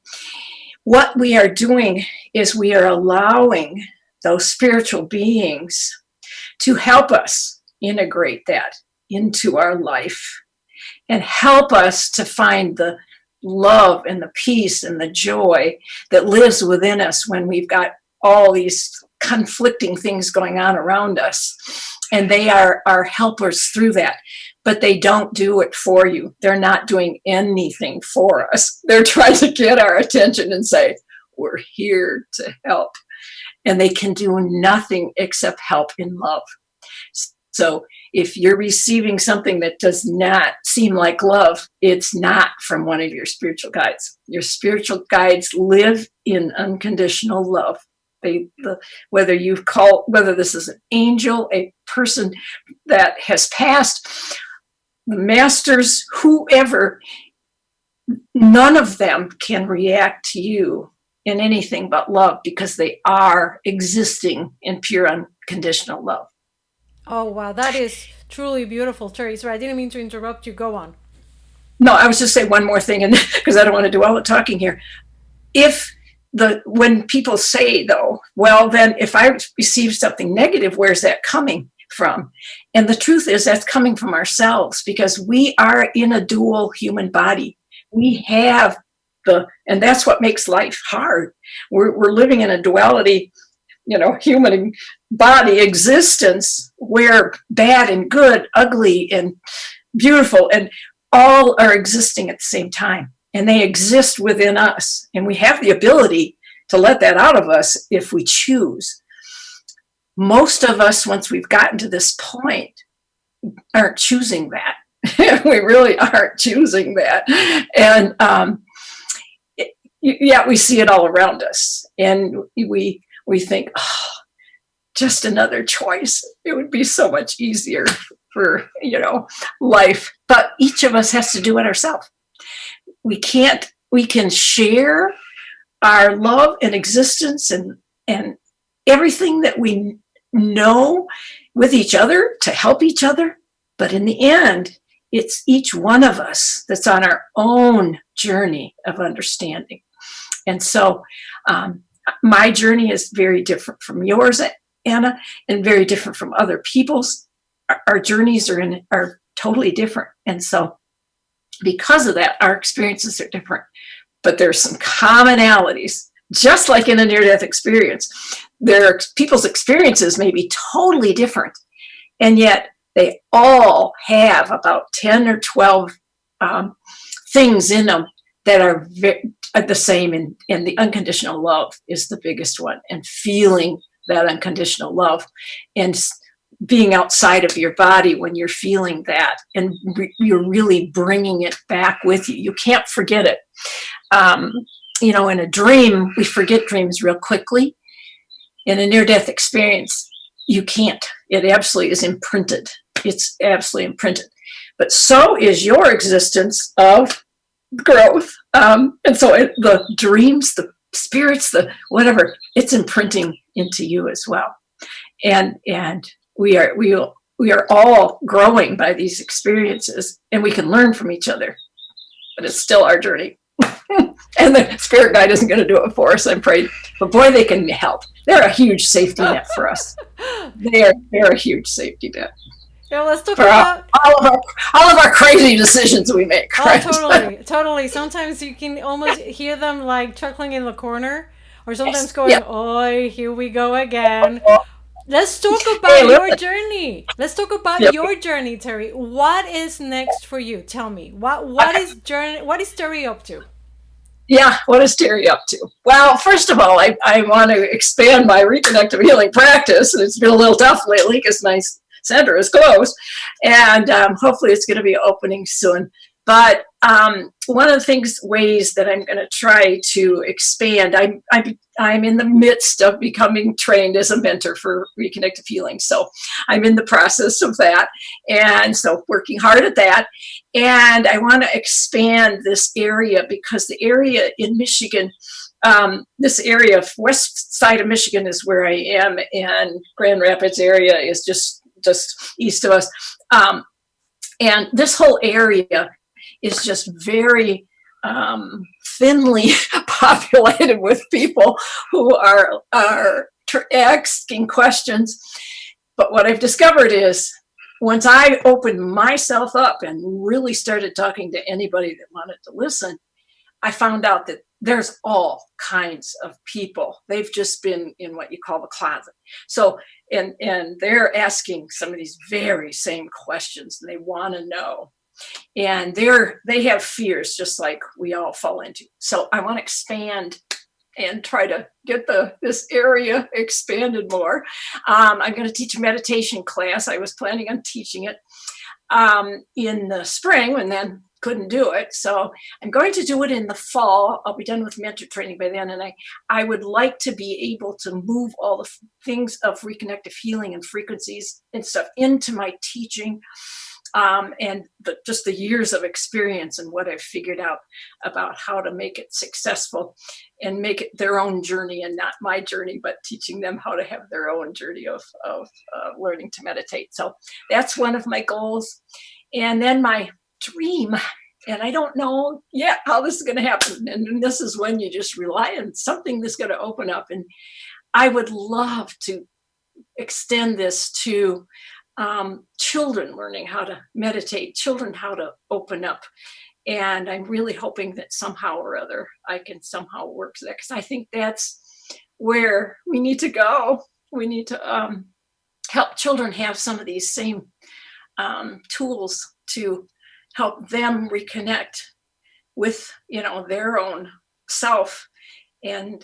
What we are doing is we are allowing those spiritual beings to help us integrate that into our life and help us to find the love and the peace and the joy that lives within us when we've got all these conflicting things going on around us. And they are our helpers through that, but they don't do it for you. They're not doing anything for us. They're trying to get our attention and say, we're here to help. And they can do nothing except help in love. So if you're receiving something that does not seem like love, it's not from one of your spiritual guides. Your spiritual guides live in unconditional love. Whether this is an angel, a person that has passed, the masters, whoever, none of them can react to you in anything but love, because they are existing in pure unconditional love. Oh, wow. That is truly beautiful, Terry. Sorry, I didn't mean to interrupt you. Go on. No, I was just saying one more thing, and because I don't want to do all the talking here. When people say, though, well, then if I receive something negative, where's that coming from? And the truth is that's coming from ourselves, because we are in a dual human body. We have and that's what makes life hard. We're living in a duality, human body existence, where bad and good, ugly and beautiful, and all are existing at the same time. And they exist within us. And we have the ability to let that out of us if we choose. Most of us, once we've gotten to this point, aren't choosing that. We really aren't choosing that. And yet we see it all around us. And we think, just another choice. It would be so much easier for, life. But each of us has to do it ourselves. We can share our love and existence and everything that we know with each other to help each other. But in the end, it's each one of us that's on our own journey of understanding. And so my journey is very different from yours, Anna, and very different from other people's. Our journeys are totally different. And so because of that, our experiences are different. But there's some commonalities, just like in a near-death experience. People's experiences may be totally different, and yet they all have about 10 or 12 things in them that are the same, and the unconditional love is the biggest one, and feeling that unconditional love and being outside of your body when you're feeling that, and you're really bringing it back with you. You can't forget it. In a dream, we forget dreams real quickly. In a near-death experience, you can't. It absolutely is imprinted. It's absolutely imprinted. But so is your existence of growth. And so the dreams, the spirits, the whatever, it's imprinting into you as well. And we are all growing by these experiences, and we can learn from each other. But it's still our journey. And the spirit guide isn't going to do it for us, I'm afraid. But boy, they can help. They're a huge safety net for us. They're a huge safety net. Yeah, let's talk for about all of our crazy decisions we make. Oh, Right? totally. Sometimes you can almost hear them like chuckling in the corner, or sometimes Yes. going, Yeah. "Oi, here we go again." Let's talk about your journey. Let's talk about your journey, Terry. What is next for you? Tell me. What is Terry up to? Yeah, what is Terry up to? Well, first of all, I want to expand my reconnective healing practice. It's been a little tough lately because my center is closed, and hopefully it's going to be opening soon. But one of the ways that I'm going to try to expand, I'm in the midst of becoming trained as a mentor for Reconnective Healing. So I'm in the process of that. And so working hard at that. And I want to expand this area because the area in Michigan, this area of west side of Michigan is where I am, and Grand Rapids area is just east of us. And this whole area is just very thinly populated with people who are asking questions. But what I've discovered is once I opened myself up and really started talking to anybody that wanted to listen, I found out that there's all kinds of people. They've just been in what you call the closet. So, and they're asking some of these very same questions, and they want to know. And they have fears just like we all fall into. So I want to expand and try to get this area expanded more. I'm going to teach a meditation class. I was planning on teaching it in the spring, and then couldn't do it. So I'm going to do it in the fall. I'll be done with mentor training by then. And I would like to be able to move all the things of reconnective healing and frequencies and stuff into my teaching. And just the years of experience and what I've figured out about how to make it successful and make it their own journey and not my journey, but teaching them how to have their own journey of learning to meditate. So that's one of my goals. And then my dream, and I don't know yet how this is going to happen. And this is when you just rely on something that's going to open up. And I would love to extend this to children learning how to meditate, children how to open up. And I'm really hoping that somehow or other I can somehow work that, because I think that's where we need to go. We need to help children have some of these same tools to help them reconnect with, their own self. And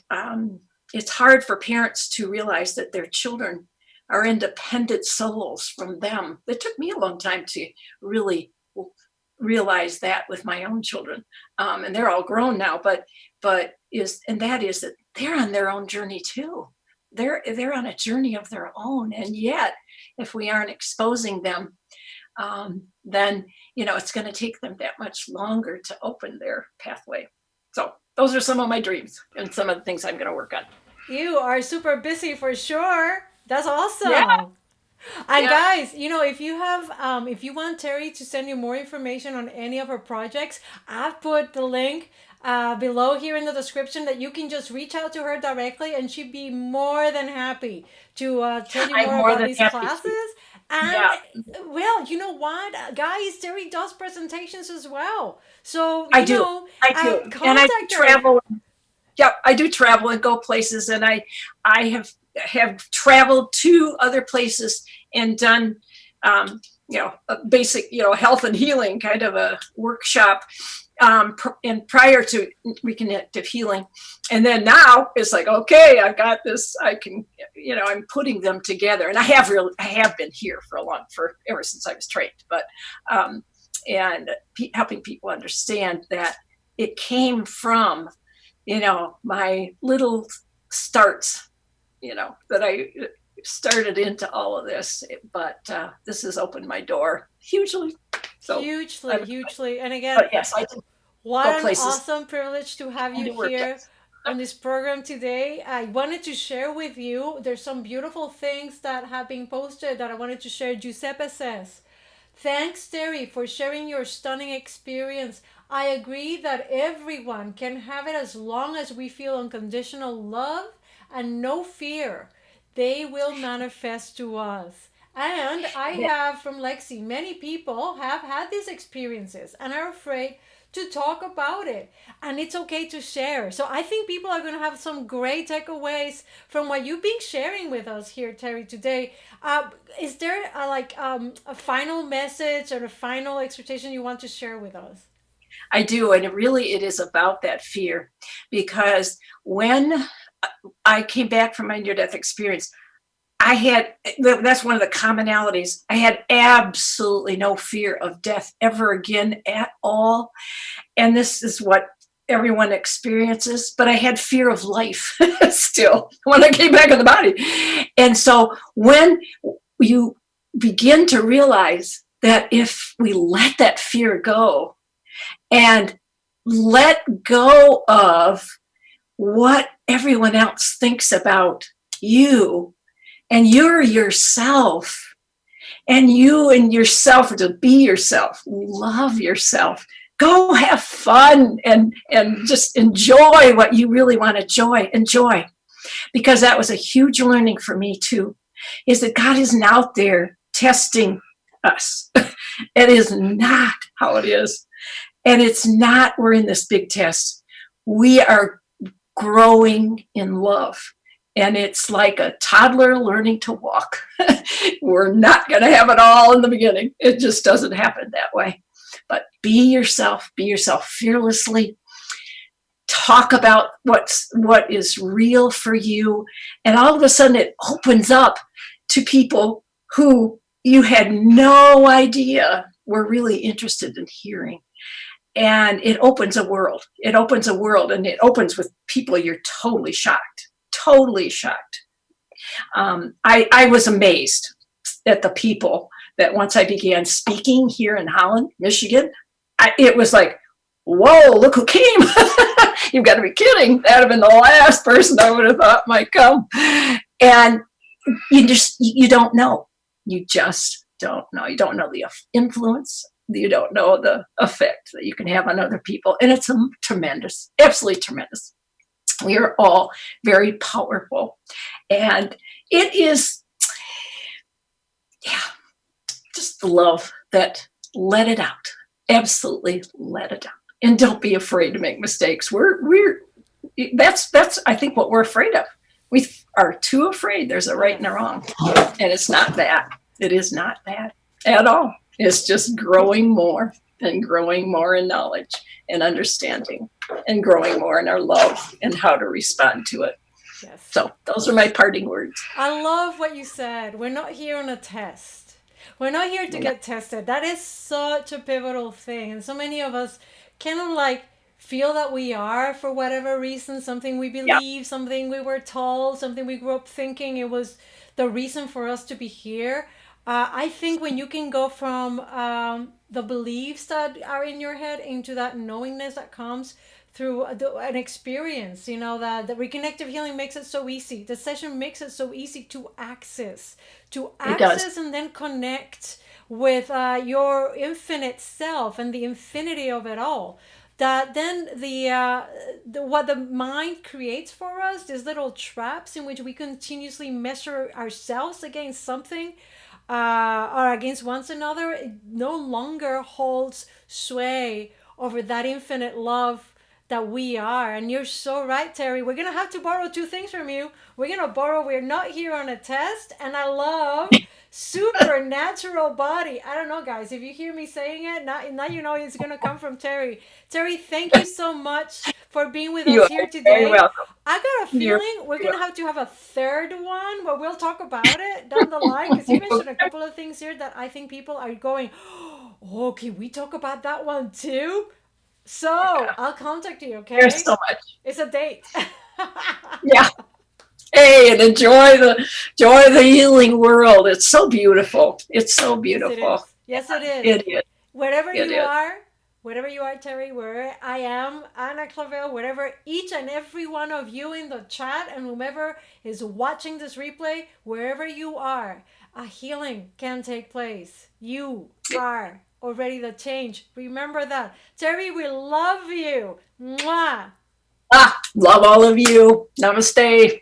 it's hard for parents to realize that their children are independent souls from them. It took me a long time to really realize that with my own children. And they're all grown now, but that is that they're on their own journey too. they're on a journey of their own. And yet, if we aren't exposing them, then, it's going to take them that much longer to open their pathway. So those are some of my dreams and some of the things I'm going to work on. You are super busy for sure. That's awesome. Yeah. And Yeah. guys, if you have, if you want Terry to send you more information on any of her projects, I've put the link below here in the description that you can just reach out to her directly, and she'd be more than happy to tell you I'm more more about than these happy to. classes. And Yeah. well, you know what, guys, Terry does presentations as well. So I do. I do. And I do contact her. travel. Yeah, I do travel and go places, and I have traveled to other places and done a basic health and healing kind of a workshop, and prior to Reconnective Healing. And then now it's like, okay, I've got this, I can, I'm putting them together. And I have been here ever since I was trained, but and helping people understand that it came from my little starts, that I started into all of this, but this has opened my door hugely. So Hugely. And again, but yes, I do what go an places. awesome privilege to have you here on this program today. I wanted to share with you, there's some beautiful things that have been posted that I wanted to share. Giuseppe says, thanks, Terry, for sharing your stunning experience. I agree that everyone can have it as long as we feel unconditional love and no fear. They will manifest to us. And I have from Lexi, many people have had these experiences and are afraid to talk about it. And it's okay to share. So I think people are going to have some great takeaways from what you've been sharing with us here, Terry, today. Is there a final message or a final exhortation you want to share with us? I do. And it is about that fear, because when I came back from my near-death experience, that's one of the commonalities. I had absolutely no fear of death ever again at all. And this is what everyone experiences, but I had fear of life still when I came back in the body. And so when you begin to realize that if we let that fear go and let go of what everyone else thinks about you, and you're yourself, and you and yourself, to be yourself, love yourself, go have fun and just enjoy what you really want to enjoy. Because that was a huge learning for me too, is that God isn't out there testing us. It is not how it is. And it's not, we're in this big test. We are growing in love. And it's like a toddler learning to walk. We're not going to have it all in the beginning. It just doesn't happen that way. But be yourself fearlessly. Talk about what is real for you. And all of a sudden it opens up to people who you had no idea were really interested in hearing. And it opens a world. And it opens with people you're totally shocked. I was amazed at the people that once I began speaking here in Holland, Michigan, it was like, whoa, look who came. You've got to be kidding. That'd have been the last person I would have thought might come. And you don't know. You just don't know. You don't know the influence. You don't know the effect that you can have on other people. And it's tremendous, absolutely tremendous. We are all very powerful. And it is, just love that, let it out. Absolutely let it out. And don't be afraid to make mistakes. That's I think what we're afraid of. We are too afraid there's a right and a wrong. And it's not that. It is not that at all. It's just growing more and growing more in knowledge and understanding and growing more in our love and how to respond to it. Yes. So those are my parting words. I love what you said. We're not here on a test. We're not here to get tested. That is such a pivotal thing. And so many of us kind of feel that we are for whatever reason, something we believe, something we were told, something we grew up thinking it was the reason for us to be here. I think when you can go from the beliefs that are in your head into that knowingness that comes through an experience, that the reconnective healing makes it so easy. The session makes it so easy to access, and then connect with your infinite self and the infinity of it all. That then what the mind creates for us, these little traps in which we continuously measure ourselves against something or against one another, it no longer holds sway over that infinite love that we are. And you're so right, Terry. We're gonna have to borrow two things from you. We're not here on a test, and I love supernatural body. I don't know, guys, if you hear me saying it, now you know it's gonna come from Terry. Terry, thank you so much for being with us here today. Very welcome. I got a feeling we're gonna have to have a third one, but we'll talk about it down the line, because you mentioned a couple of things here that I think people are going, oh, can we talk about that one too? So I'll contact you, okay? There's so much. It's a date. Yeah. Hey, and enjoy the healing world. It's so beautiful. It's so beautiful. Yes, it is. It is. Wherever you are, Terry, where I am, Ana Clavell, wherever each and every one of you in the chat and whomever is watching this replay, wherever you are, a healing can take place. You are already the change. Remember that. Terry, we love you. Mwah. Love all of you. Namaste.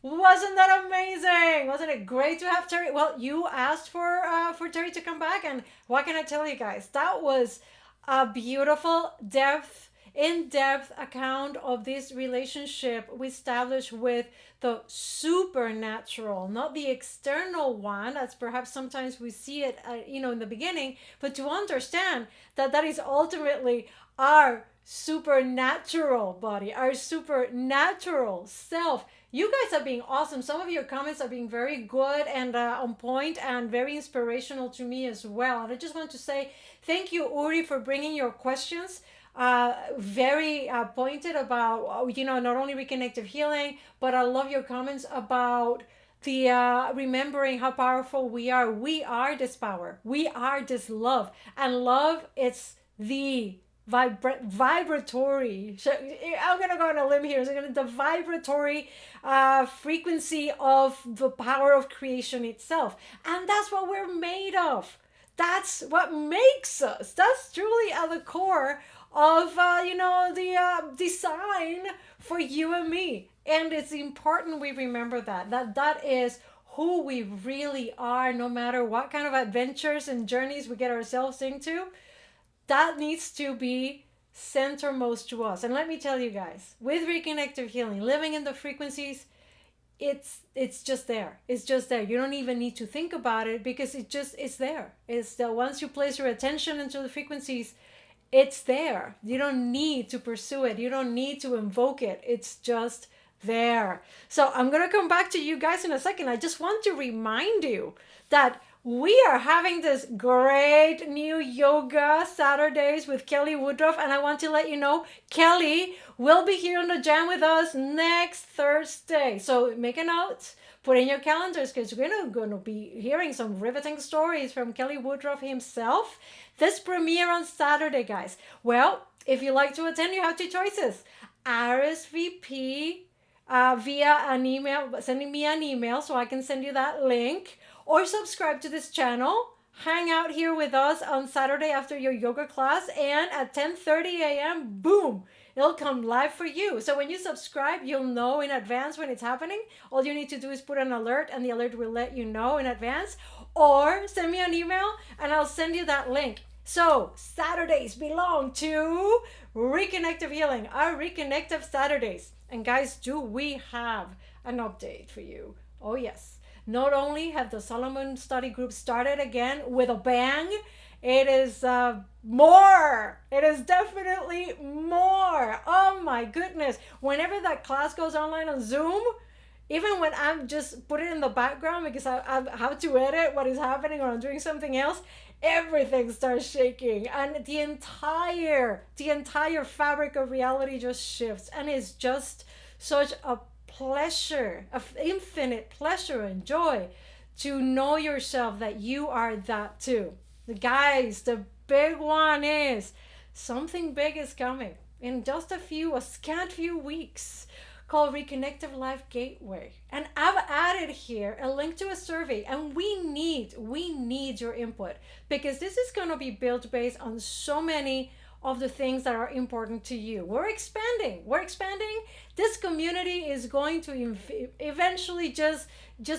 Wasn't that amazing? Wasn't it great to have Terry? Well, you asked for Terry to come back, and what can I tell you guys? That was a beautiful in-depth account of this relationship we established with the supernatural, not the external one, as perhaps sometimes we see it, in the beginning, but to understand that is ultimately our supernatural body, our supernatural self. You guys are being awesome. Some of your comments are being very good and on point and very inspirational to me as well. And I just want to say thank you, Uri, for bringing your questions. Very pointed about, not only reconnective healing, but I love your comments about the remembering how powerful we are. We are this power. We are this love. And love is the vibratory, I'm gonna go on a limb here, the vibratory frequency of the power of creation itself. And that's what we're made of. That's what makes us. That's truly at the core of the design for you and me. And it's important we remember that is who we really are, no matter what kind of adventures and journeys we get ourselves into. That needs to be centermost to us. And let me tell you guys, with reconnective healing, living in the frequencies, it's just there. It's just there. You don't even need to think about it, because it's there. It's that once you place your attention into the frequencies, it's there. You don't need to pursue it. You don't need to invoke it. It's just there. So I'm going to come back to you guys in a second. I just want to remind you that we are having this great new yoga Saturdays with Kelly Woodruff, and I want to let you know Kelly will be here on the jam with us next Thursday. So make a note, put in your calendars, because we're going to be hearing some riveting stories from Kelly Woodruff himself. This premiere on Saturday, guys. Well, if you like to attend, you have two choices. RSVP via an email, sending me an email so I can send you that link, or subscribe to this channel, hang out here with us on Saturday after your yoga class, and at 10:30 a.m., boom, it'll come live for you. So when you subscribe, you'll know in advance when it's happening. All you need to do is put an alert, and the alert will let you know in advance, or send me an email and I'll send you that link. So Saturdays belong to Reconnective Healing, our Reconnective Saturdays. And guys, do we have an update for you? Oh yes. Not only have the Solomon study group started again with a bang, it is more. It is definitely more. Oh my goodness. Whenever that class goes online on Zoom, even when I'm just put it in the background because I have to edit what is happening or I'm doing something else, everything starts shaking and the entire fabric of reality just shifts, and it's just such a pleasure, of infinite pleasure and joy to know yourself that you are that too. The guys, the big one is something big is coming in just a scant few weeks, called Reconnective Life Gateway. And I've added here a link to a survey, and we need your input, because this is going to be built based on so many of the things that are important to you. We're expanding. This community is going to eventually just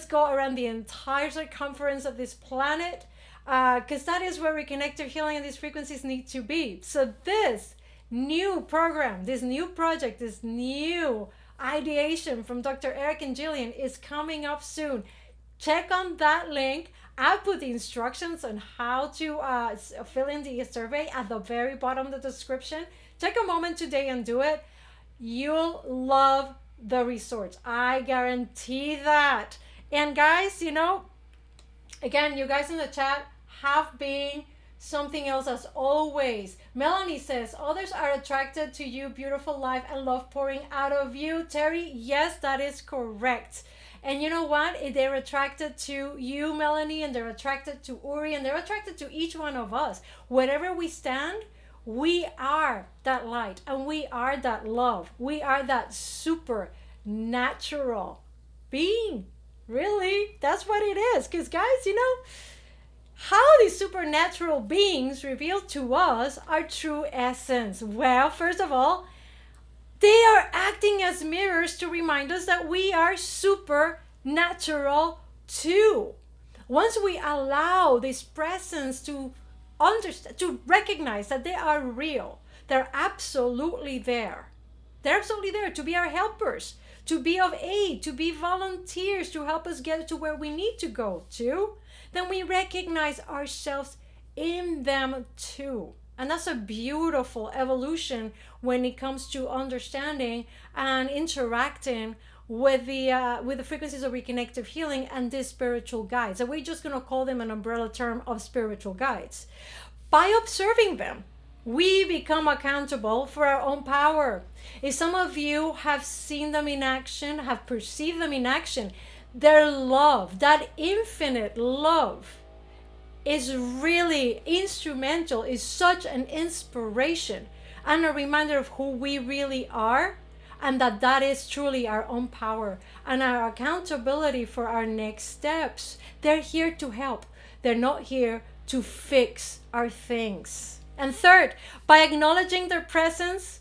go around the entire circumference of this planet, because that is where Reconnective Healing and these frequencies need to be. So this new program, this new project, this new ideation from Dr. Eric and Jillian is coming up soon. Check on that link. I put the instructions on how to fill in the survey at the very bottom of the description. Take a moment today and do it. You'll love the resource. I guarantee that. And guys, again, you guys in the chat have been something else as always. Melanie says, others are attracted to you, beautiful life and love pouring out of you. Terry, yes, that is correct. And you know what? They're attracted to you, Melanie, and they're attracted to Uri, and they're attracted to each one of us. Wherever we stand, we are that light and we are that love. We are that supernatural being. Really? That's what it is. Because guys, how these supernatural beings reveal to us our true essence? Well, first of all, they are acting as mirrors to remind us that we are supernatural too. Once we allow this presence to understand, to recognize that they are real, they're absolutely there. They're absolutely there to be our helpers, to be of aid, to be volunteers, to help us get to where we need to go to. Then we recognize ourselves in them too. And that's a beautiful evolution when it comes to understanding and interacting with the frequencies of reconnective healing and these spiritual guides. And we're just going to call them an umbrella term of spiritual guides. By observing them, we become accountable for our own power. If some of you have seen them in action, have perceived them in action, their love, that infinite love, is really instrumental, is such an inspiration and a reminder of who we really are, and that is truly our own power and our accountability for our next steps. They're here to help. They're not here to fix our things. And third, by acknowledging their presence,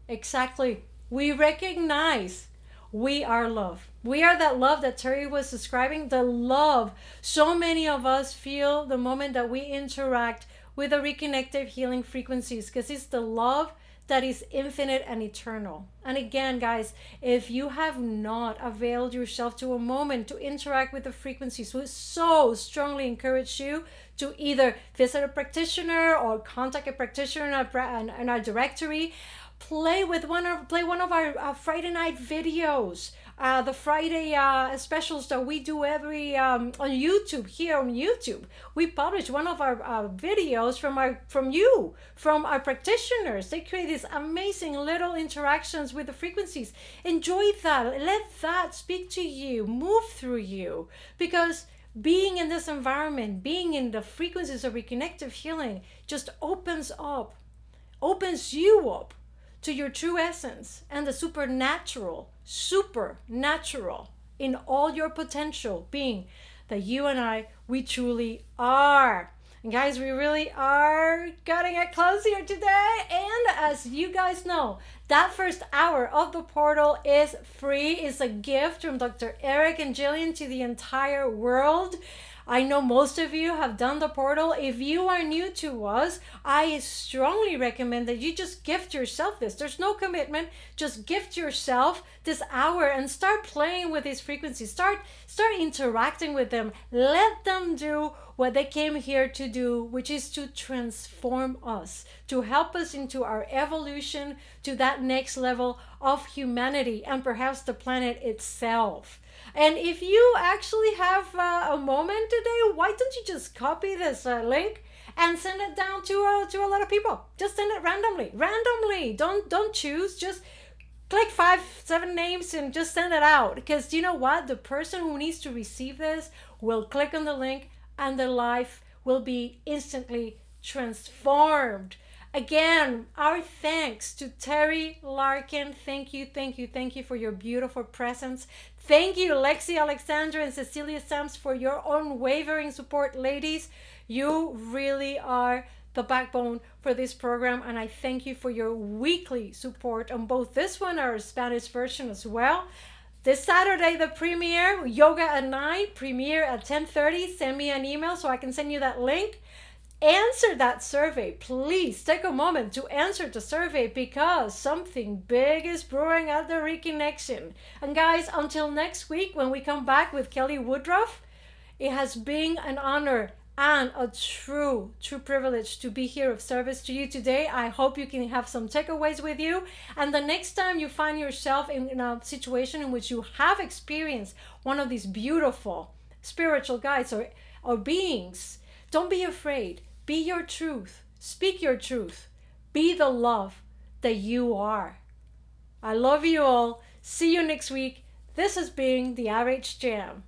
exactly, we recognize we are love. We are that love that Terry was describing, the love so many of us feel the moment that we interact with the reconnective healing frequencies, because it's the love that is infinite and eternal. And again, guys, if you have not availed yourself to a moment to interact with the frequencies, we so strongly encourage you to either visit a practitioner or contact a practitioner in our directory. Play one of our Friday night videos, the Friday specials that we do every on YouTube. Here on YouTube, we publish one of our videos from our practitioners. They create these amazing little interactions with the frequencies. Enjoy that. Let that speak to you, move through you, because being in this environment, being in the frequencies of reconnective healing, just opens you up to your true essence and the supernatural in all your potential being that you and we truly are. And guys, we really are getting it close here today. And as you guys know, that first hour of the portal is free. It's a gift from Dr. Eric and Jillian to the entire world. I know most of you have done the portal. If you are new to us, I strongly recommend that you just gift yourself this. There's no commitment. Just gift yourself this hour and start playing with these frequencies. Start interacting with them. Let them do what they came here to do, which is to transform us, to help us into our evolution to that next level of humanity and perhaps the planet itself. And if you actually have a moment today, why don't you just copy this link and send it down to a lot of people? Just send it randomly. Don't choose. Just click 5-7 names and just send it out. Because you know what? The person who needs to receive this will click on the link and their life will be instantly transformed. Again, our thanks to Terry Larkin. Thank you for your beautiful presence. Thank you, Lexi Alexandra and Cecilia Sams, for your unwavering support, ladies. You really are the backbone for this program, and I thank you for your weekly support on both this one and our Spanish version as well. This Saturday, the premiere, yoga at 9, premiere at 10:30. Send me an email so I can send you that link. Answer that survey. Please take a moment to answer the survey because something big is brewing at the Reconnection. And guys, until next week when we come back with Kelly Woodruff, it has been an honor and a true privilege to be here of service to you today. I hope you can have some takeaways with you. And the next time you find yourself in a situation in which you have experienced one of these beautiful spiritual guides or beings, don't be afraid. Be your truth. Speak your truth. Be the love that you are. I love you all. See you next week. This has been the RH Jam.